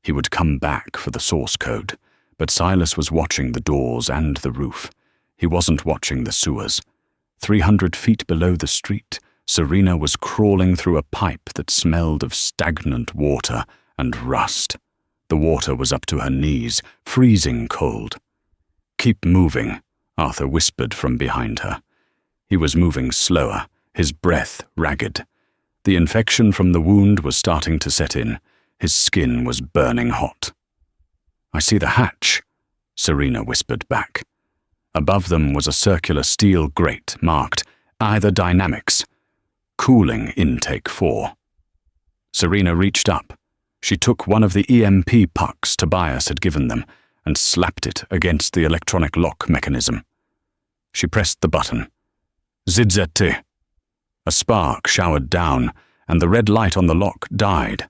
He would come back for the source code. But Silas was watching the doors and the roof. He wasn't watching the sewers. 300 feet below the street, Serena was crawling through a pipe that smelled of stagnant water and rust. The water was up to her knees, freezing cold. Keep moving, Arthur whispered from behind her. He was moving slower, his breath ragged. The infection from the wound was starting to set in. His skin was burning hot. I see the hatch, Serena whispered back. Above them was a circular steel grate marked Either Dynamics. Cooling intake 4. Serena reached up. She took one of the EMP pucks Tobias had given them and slapped it against the electronic lock mechanism. She pressed the button. ZZT. A spark showered down, and the red light on the lock died.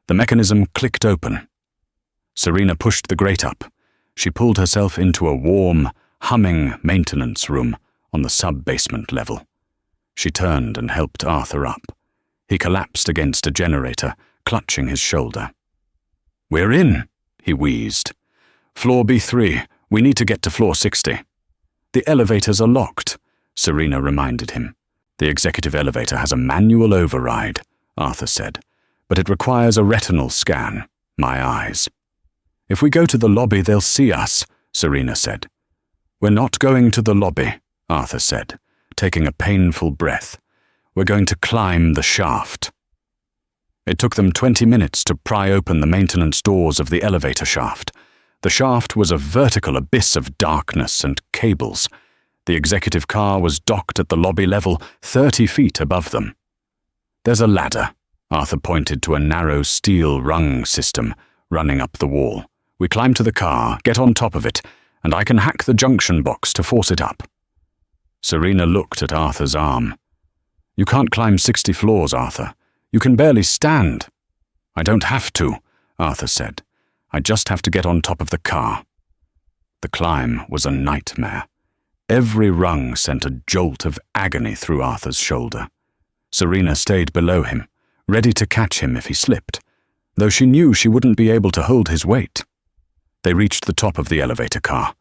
The mechanism clicked open. Serena pushed the grate up. She pulled herself into a warm, humming maintenance room on the sub-basement level. She turned and helped Arthur up. He collapsed against a generator, clutching his shoulder. We're in, he wheezed. Floor B3. We need to get to floor 60. The elevators are locked, Serena reminded him. The executive elevator has a manual override, Arthur said, but it requires a retinal scan. My eyes. If we go to the lobby, they'll see us, Serena said. We're not going to the lobby, Arthur said, taking a painful breath. We're going to climb the shaft. It took them 20 minutes to pry open the maintenance doors of the elevator shaft. The shaft was a vertical abyss of darkness and cables. The executive car was docked at the lobby level, 30 feet above them. There's a ladder. Arthur pointed to a narrow steel rung system running up the wall. We climb to the car, get on top of it, and I can hack the junction box to force it up. Serena looked at Arthur's arm. You can't climb 60 floors, Arthur. You can barely stand. I don't have to, Arthur said. I just have to get on top of the car. The climb was a nightmare. Every rung sent a jolt of agony through Arthur's shoulder. Serena stayed below him, ready to catch him if he slipped, though she knew she wouldn't be able to hold his weight. They reached the top of the elevator car.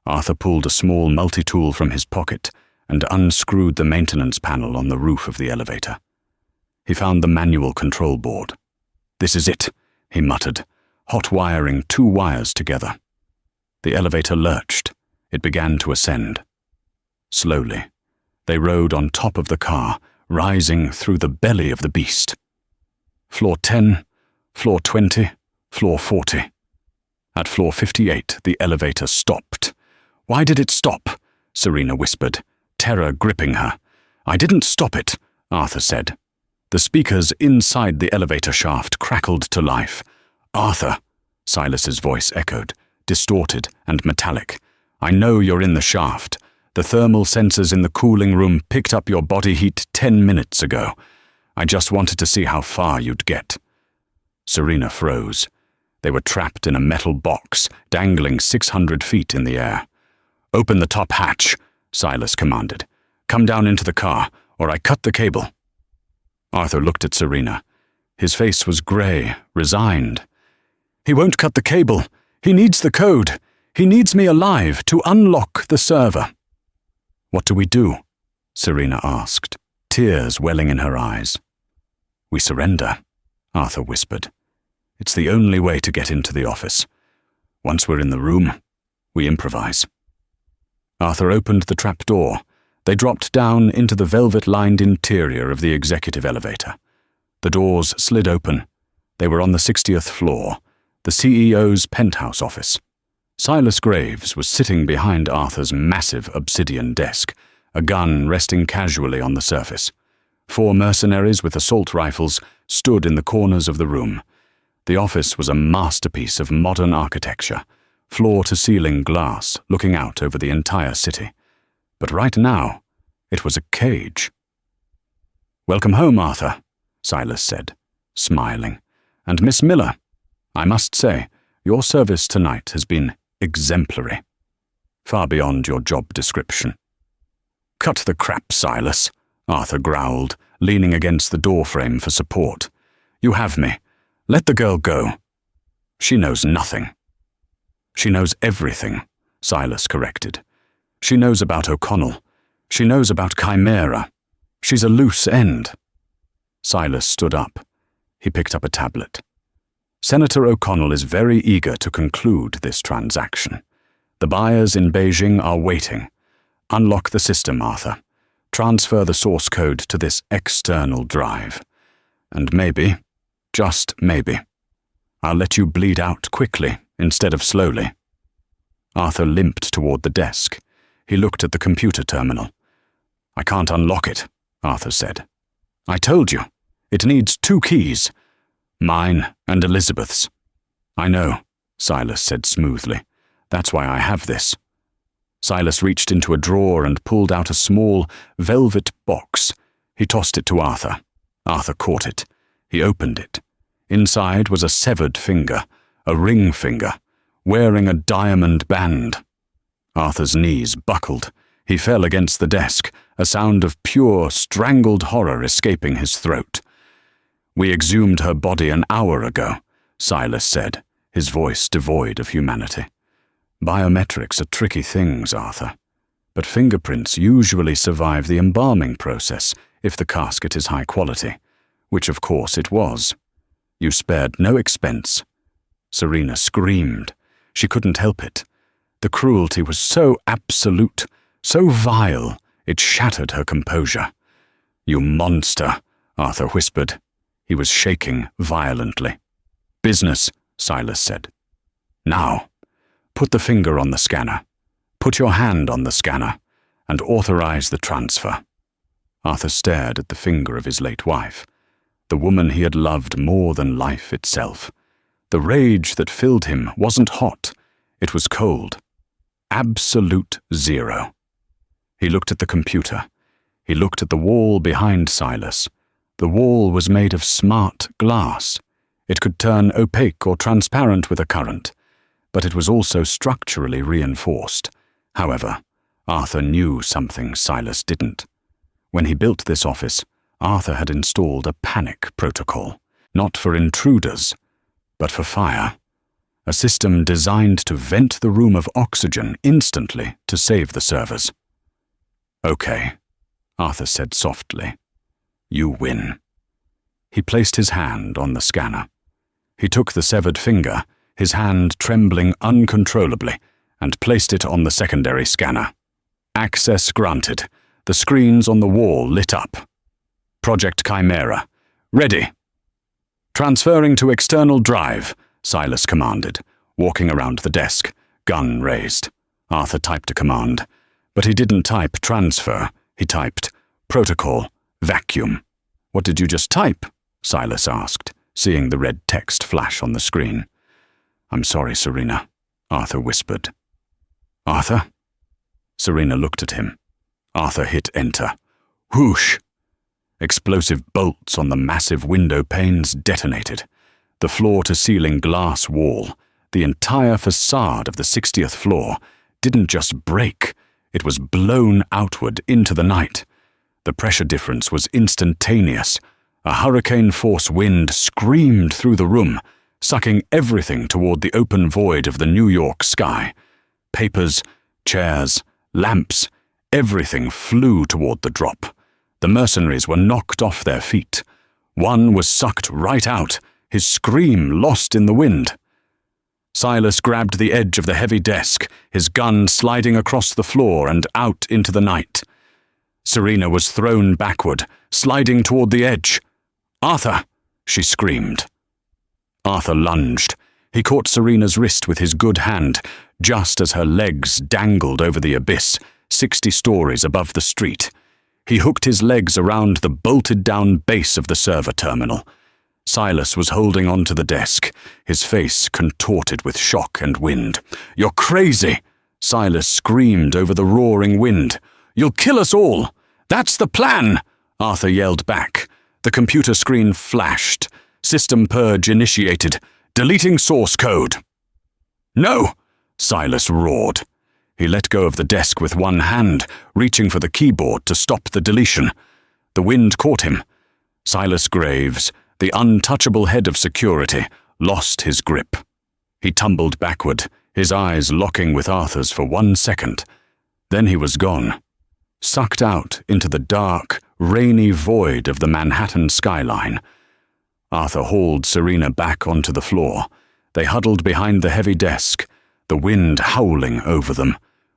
Arthur pulled a small multi-tool from his pocket and unscrewed the maintenance panel on the roof of the elevator. He found the manual control board. This is it, he muttered, hot wiring 2 wires together. The elevator lurched. It began to ascend. Slowly, they rode on top of the car, rising through the belly of the beast. Floor 10, floor 20, floor 40. At floor 58, the elevator stopped. Why did it stop? Serena whispered, terror gripping her. I didn't stop it, Arthur said. The speakers inside the elevator shaft crackled to life. Arthur, Silas's voice echoed, distorted and metallic. I know you're in the shaft. The thermal sensors in the cooling room picked up your body heat 10 minutes ago. I just wanted to see how far you'd get. Serena froze. They were trapped in a metal box, dangling 600 feet in the air. "Open the top hatch," Silas commanded. "Come down into the car, or I cut the cable." Arthur looked at Serena. His face was grey, resigned. "He won't cut the cable. He needs the code. He needs me alive to unlock the server." "What do we do?" Serena asked, tears welling in her eyes. "We surrender," Arthur whispered. "It's the only way to get into the office. Once we're in the room, we improvise." Arthur opened the trap door. They dropped down into the velvet-lined interior of the executive elevator. The doors slid open. They were on the 60th floor, the CEO's penthouse office. Silas Graves was sitting behind Arthur's massive obsidian desk, a gun resting casually on the surface. 4 mercenaries with assault rifles stood in the corners of the room. The office was a masterpiece of modern architecture, floor-to-ceiling glass looking out over the entire city. But right now, it was a cage. "Welcome home, Arthur," Silas said, smiling. "And Miss Miller, I must say, your service tonight has been exemplary. Far beyond your job description." "Cut the crap, Silas," Arthur growled, leaning against the doorframe for support. "You have me. Let the girl go." "She knows nothing." "She knows everything," Silas corrected. "She knows about O'Connell. She knows about Chimera. She's a loose end." Silas stood up. He picked up a tablet. "Senator O'Connell is very eager to conclude this transaction. The buyers in Beijing are waiting. Unlock the system, Arthur. Transfer the source code to this external drive. And maybe, just maybe, I'll let you bleed out quickly instead of slowly." Arthur limped toward the desk. He looked at the computer terminal. "I can't unlock it," Arthur said. "I told you. It needs 2 keys. Mine and Elizabeth's." "I know," Silas said smoothly. "That's why I have this." Silas reached into a drawer and pulled out a small, velvet box. He tossed it to Arthur. Arthur caught it. He opened it. Inside was a severed finger, a ring finger, wearing a diamond band. Arthur's knees buckled. He fell against the desk, a sound of pure, strangled horror escaping his throat. "We exhumed her body an hour ago," Silas said, his voice devoid of humanity. "Biometrics are tricky things, Arthur. But fingerprints usually survive the embalming process if the casket is high quality, which of course it was. You spared no expense." Serena screamed. She couldn't help it. The cruelty was so absolute, so vile, it shattered her composure. "You monster," Arthur whispered. He was shaking violently. "Business," Silas said. "Now, put the finger on the scanner. Put your hand on the scanner, and authorize the transfer." Arthur stared at the finger of his late wife, the woman he had loved more than life itself. The rage that filled him wasn't hot, it was cold. Absolute zero. He looked at the computer. He looked at the wall behind Silas. The wall was made of smart glass. It could turn opaque or transparent with a current, but it was also structurally reinforced. However, Arthur knew something Silas didn't. When he built this office, Arthur had installed a panic protocol, not for intruders, but for fire. A system designed to vent the room of oxygen instantly to save the servers. "Okay," Arthur said softly. "You win." He placed his hand on the scanner. He took the severed finger, his hand trembling uncontrollably, and placed it on the secondary scanner. Access granted. The screens on the wall lit up. "Project Chimera. Ready." "Transferring to external drive," Silas commanded, walking around the desk, gun raised. Arthur typed a command, but he didn't type transfer. He typed protocol vacuum. "What did you just type?" Silas asked, seeing the red text flash on the screen. "I'm sorry, Serena," Arthur whispered. "Arthur?" Serena looked at him. Arthur hit enter. Whoosh! Explosive bolts on the massive window panes detonated. The floor-to-ceiling glass wall, the entire facade of the 60th floor, didn't just break, it was blown outward into the night. The pressure difference was instantaneous. A hurricane-force wind screamed through the room, sucking everything toward the open void of the New York sky. Papers, chairs, lamps, everything flew toward the drop. The mercenaries were knocked off their feet. One was sucked right out, his scream lost in the wind. Silas grabbed the edge of the heavy desk, his gun sliding across the floor and out into the night. Serena was thrown backward, sliding toward the edge. "Arthur!" she screamed. Arthur lunged. He caught Serena's wrist with his good hand, just as her legs dangled over the abyss, 60 stories above the street. He hooked his legs around the bolted-down base of the server terminal. Silas was holding onto the desk, his face contorted with shock and wind. "You're crazy!" Silas screamed over the roaring wind. "You'll kill us all! That's the plan!" Arthur yelled back. The computer screen flashed. System purge initiated. Deleting source code. "No!" Silas roared. He let go of the desk with one hand, reaching for the keyboard to stop the deletion. The wind caught him. Silas Graves, the untouchable head of security, lost his grip. He tumbled backward, his eyes locking with Arthur's for 1 second. Then he was gone, sucked out into the dark, rainy void of the Manhattan skyline. Arthur hauled Serena back onto the floor. They huddled behind the heavy desk, the wind howling over them,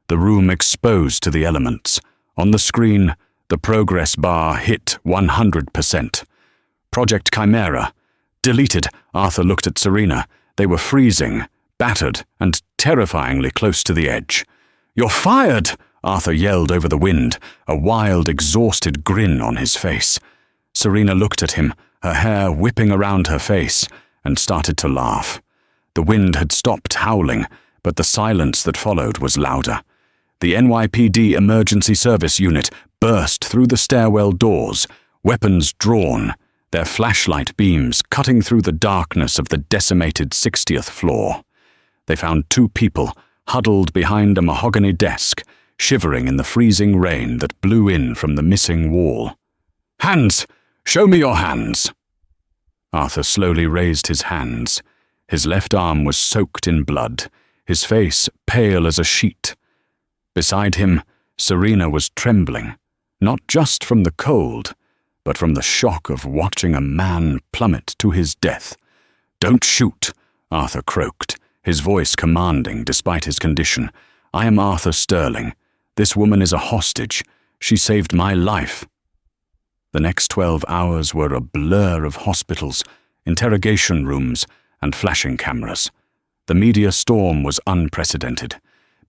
the room exposed to the elements. On the screen, the progress bar hit 100%. Project Chimera. Deleted. Arthur looked at Serena. They were freezing, battered, and terrifyingly close to the edge. "You're fired!" Arthur yelled over the wind, a wild, exhausted grin on his face. Serena looked at him, her hair whipping around her face, and started to laugh. The wind had stopped howling, but the silence that followed was louder. The NYPD Emergency Service Unit burst through the stairwell doors, weapons drawn, their flashlight beams cutting through the darkness of the decimated 60th floor. They found 2 people huddled behind a mahogany desk, shivering in the freezing rain that blew in from the missing wall. "Hands! Show me your hands!" Arthur slowly raised his hands. His left arm was soaked in blood, his face pale as a sheet. Beside him, Serena was trembling, not just from the cold, but from the shock of watching a man plummet to his death. "Don't shoot," Arthur croaked, his voice commanding despite his condition. "I am Arthur Sterling. This woman is a hostage. She saved my life." The next 12 hours were a blur of hospitals, interrogation rooms, and flashing cameras. The media storm was unprecedented.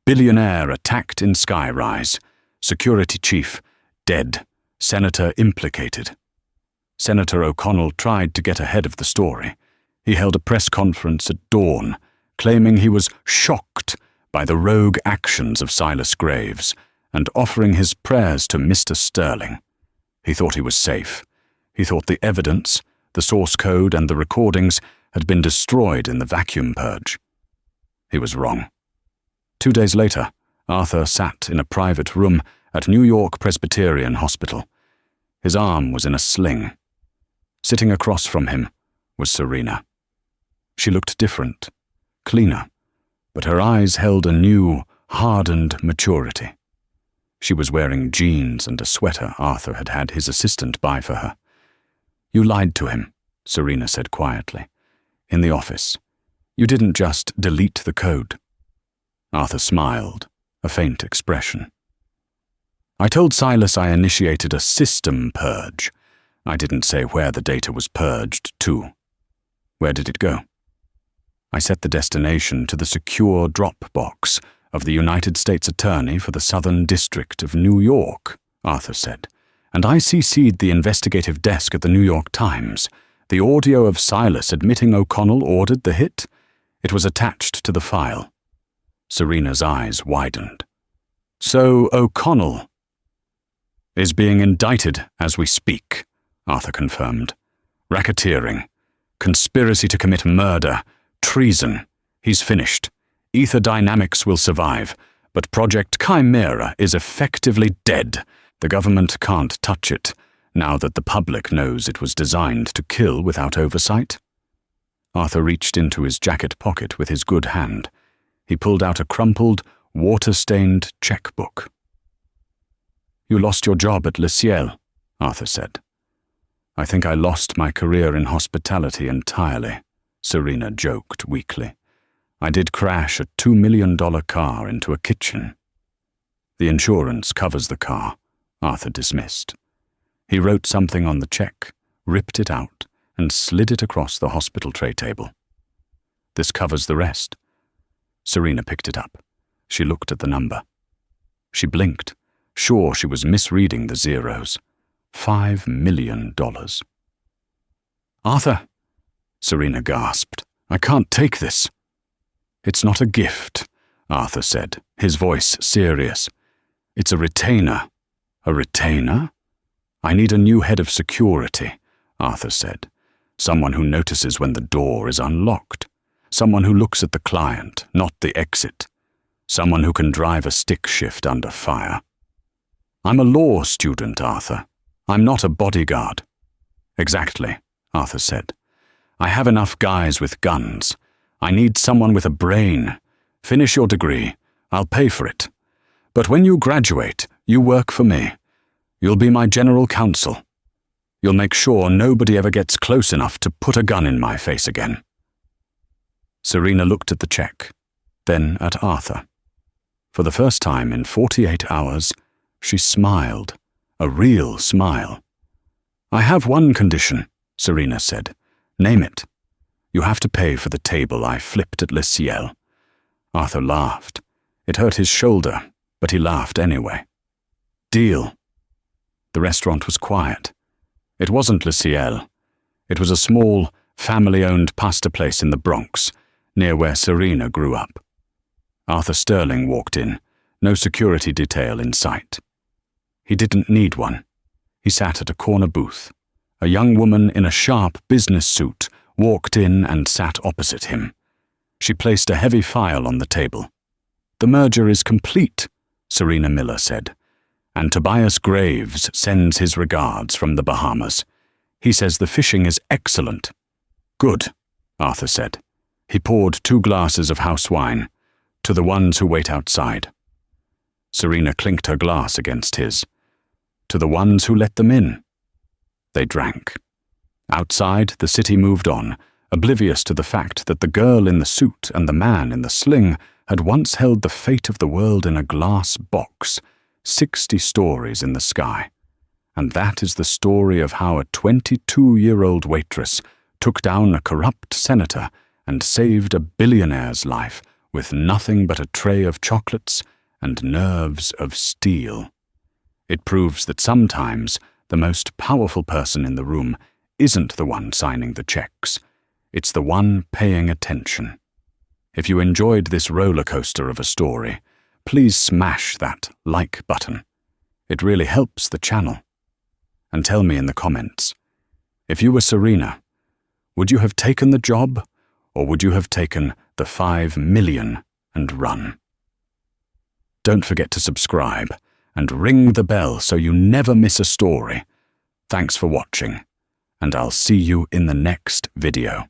Billionaire attacked in skyrise. Security chief dead. Senator implicated. Senator O'Connell tried to get ahead of the story. He held a press conference at dawn, claiming he was shocked by the rogue actions of Silas Graves and offering his prayers to Mr. Sterling. He thought he was safe. He thought the evidence, the source code and the recordings had been destroyed in the vacuum purge. He was wrong. 2 days later, Arthur sat in a private room at New York Presbyterian Hospital. His arm was in a sling. Sitting across from him was Serena. She looked different, cleaner, but her eyes held a new, hardened maturity. She was wearing jeans and a sweater Arthur had had his assistant buy for her. "You lied to him," Serena said quietly. "In the office. You didn't just delete the code." Arthur smiled, a faint expression. "I told Silas I initiated a system purge. I didn't say where the data was purged to. Where did it go?" "I set the destination to the secure drop box of the United States Attorney for the Southern District of New York," Arthur said, "and I CC'd the investigative desk at the New York Times. The audio of Silas admitting O'Connell ordered the hit. It was attached to the file." Serena's eyes widened. "So O'Connell is being indicted as we speak," Arthur confirmed. "Racketeering, conspiracy to commit murder, treason. He's finished. Ether Dynamics will survive, but Project Chimera is effectively dead. The government can't touch it, now that the public knows it was designed to kill without oversight. Arthur reached into his jacket pocket with his good hand. He pulled out a crumpled, water-stained checkbook. "You lost your job at Le Ciel," Arthur said. "I think I lost my career in hospitality entirely," Serena joked weakly. "I did crash a $2 million car into a kitchen." "The insurance covers the car," Arthur dismissed. He wrote something on the check, ripped it out, and slid it across the hospital tray table. "This covers the rest." Serena picked it up. She looked at the number. She blinked, sure she was misreading the zeros. $5 million. "Arthur," Serena gasped, "I can't take this." "It's not a gift," Arthur said, his voice serious. "It's a retainer." "A retainer?" "I need a new head of security," Arthur said. "Someone who notices when the door is unlocked. Someone who looks at the client, not the exit. Someone who can drive a stick shift under fire." "I'm a law student, Arthur. I'm not a bodyguard." "Exactly," Arthur said. "I have enough guys with guns. I need someone with a brain. Finish your degree. I'll pay for it. But when you graduate, you work for me. You'll be my general counsel. You'll make sure nobody ever gets close enough to put a gun in my face again." Serena looked at the check, then at Arthur. For the first time in 48 hours, she smiled, a real smile. "I have one condition," Serena said. "Name it. You have to pay for the table I flipped at Le Ciel." Arthur laughed. It hurt his shoulder, but he laughed anyway. "Deal." The restaurant was quiet. It wasn't Le Ciel. It was a small, family-owned pasta place in the Bronx, near where Serena grew up. Arthur Sterling walked in, no security detail in sight. He didn't need one. He sat at a corner booth. A young woman in a sharp business suit walked in and sat opposite him. She placed a heavy file on the table. "The merger is complete," Serena Miller said, "and Tobias Graves sends his regards from the Bahamas. He says the fishing is excellent." "Good," Arthur said. He poured 2 glasses of house wine, "to the ones who wait outside." Serena clinked her glass against his. "To the ones who let them in." They drank. Outside, the city moved on, oblivious to the fact that the girl in the suit and the man in the sling had once held the fate of the world in a glass box, 60 stories in the sky. And that is the story of how a 22-year-old waitress took down a corrupt senator and saved a billionaire's life with nothing but a tray of chocolates and nerves of steel. It proves that sometimes the most powerful person in the room isn't the one signing the checks. It's the one paying attention. If you enjoyed this roller coaster of a story, please smash that like button. It really helps the channel. And tell me in the comments, if you were Serena, would you have taken the job, or would you have taken the 5 million and run? Don't forget to subscribe and ring the bell so you never miss a story. Thanks for watching, and I'll see you in the next video.